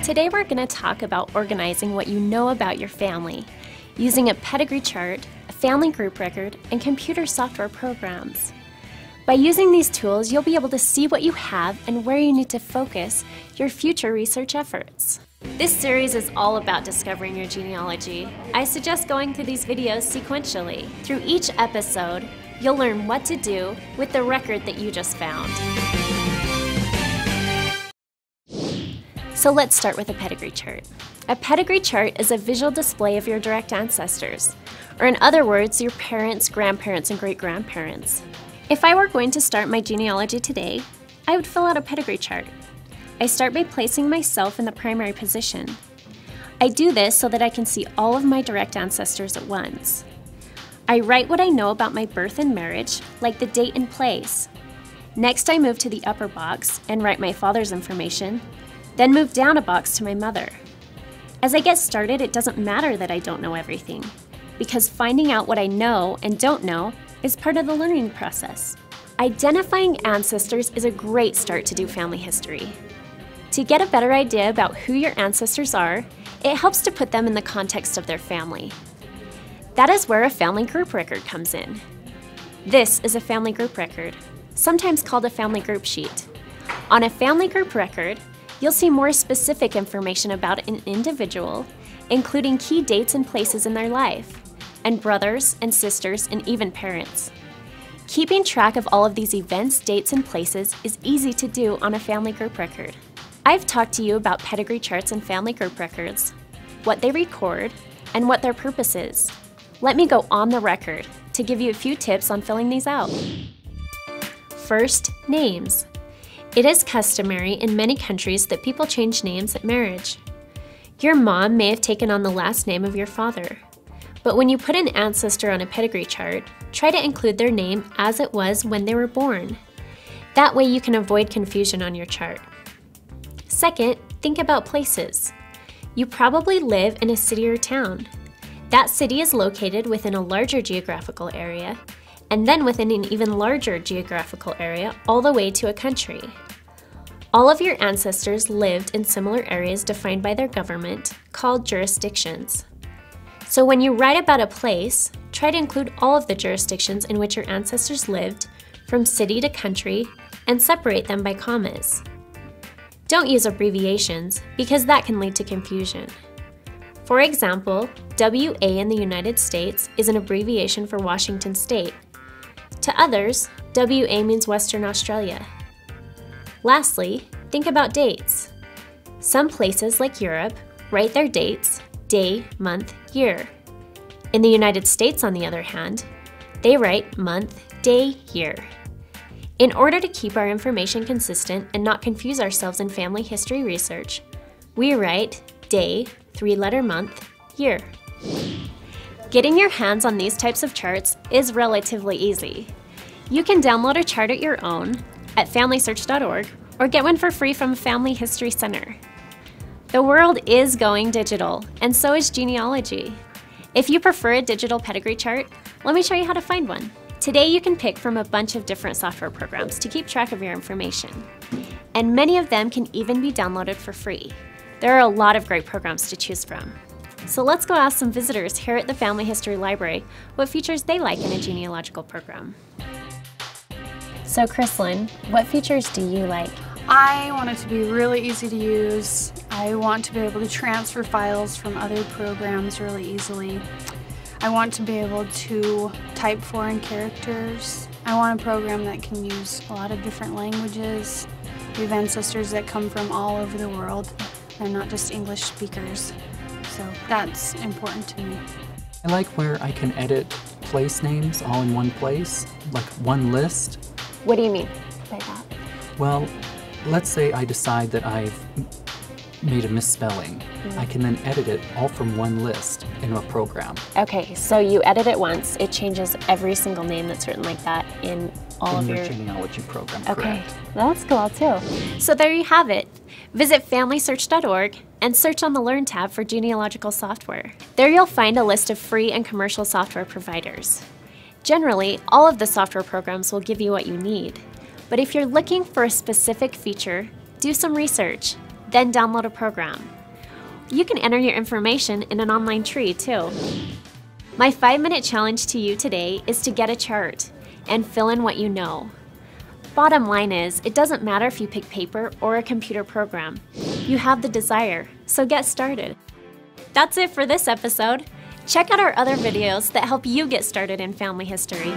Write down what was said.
Today we're going to talk about organizing what you know about your family using a pedigree chart, a family group record, and computer software programs. By using these tools, you'll be able to see what you have and where you need to focus your future research efforts. This series is all about discovering your genealogy. I suggest going through these videos sequentially. Through each episode, you'll learn what to do with the record that you just found. So let's start with a pedigree chart. A pedigree chart is a visual display of your direct ancestors, or in other words, your parents, grandparents, and great-grandparents. If I were going to start my genealogy today, I would fill out a pedigree chart. I start by placing myself in the primary position. I do this so that I can see all of my direct ancestors at once. I write what I know about my birth and marriage, like the date and place. Next, I move to the upper box and write my father's information, then move down a box to my mother. As I get started, it doesn't matter that I don't know everything, because finding out what I know and don't know is part of the learning process. Identifying ancestors is a great start to do family history. To get a better idea about who your ancestors are, it helps to put them in the context of their family. That is where a family group record comes in. This is a family group record, sometimes called a family group sheet. On a family group record, you'll see more specific information about an individual, including key dates and places in their life, and brothers and sisters and even parents. Keeping track of all of these events, dates, and places is easy to do on a family group record. I've talked to you about pedigree charts and family group records, what they record, and what their purpose is. Let me go on the record to give you a few tips on filling these out. First, names. It is customary in many countries that people change names at marriage. Your mom may have taken on the last name of your father, but when you put an ancestor on a pedigree chart, try to include their name as it was when they were born. That way you can avoid confusion on your chart. Second, think about places. You probably live in a city or town. That city is located within a larger geographical area, and then within an even larger geographical area all the way to a country. All of your ancestors lived in similar areas defined by their government, called jurisdictions. So when you write about a place, try to include all of the jurisdictions in which your ancestors lived, from city to country, and separate them by commas. Don't use abbreviations, because that can lead to confusion. For example, WA in the United States is an abbreviation for Washington State. To others, WA means Western Australia. Lastly, think about dates. Some places, like Europe, write their dates day, month, year. In the United States, on the other hand, they write month, day, year. In order to keep our information consistent and not confuse ourselves in family history research, we write day, 3-letter month, year. Getting your hands on these types of charts is relatively easy. You can download a chart at your own at familysearch.org or get one for free from a Family History Center. The world is going digital, and so is genealogy. If you prefer a digital pedigree chart, let me show you how to find one. Today you can pick from a bunch of different software programs to keep track of your information, and many of them can even be downloaded for free. There are a lot of great programs to choose from. So let's go ask some visitors here at the Family History Library what features they like in a genealogical program. So Chrislyn, what features do you like? I want it to be really easy to use. I want to be able to transfer files from other programs really easily. I want to be able to type foreign characters. I want a program that can use a lot of different languages. We have ancestors that come from all over the world. They're not just English speakers. So that's important to me. I like where I can edit place names all in one place, like one list. What do you mean by that? Well, let's say I decide that I've made a misspelling. I can then edit it all from one list in a program. Okay, so you edit it once, it changes every single name that's written like that in all of your genealogy program. Okay, correct. that's cool too. So there you have it. Visit familysearch.org and search on the Learn tab for genealogical software. There you'll find a list of free and commercial software providers. Generally, all of the software programs will give you what you need, but if you're looking for a specific feature, do some research, then download a program. You can enter your information in an online tree too. My 5-minute challenge to you today is to get a chart and fill in what you know. Bottom line is, it doesn't matter if you pick paper or a computer program. You have the desire, so get started. That's it for this episode. Check out our other videos that help you get started in family history.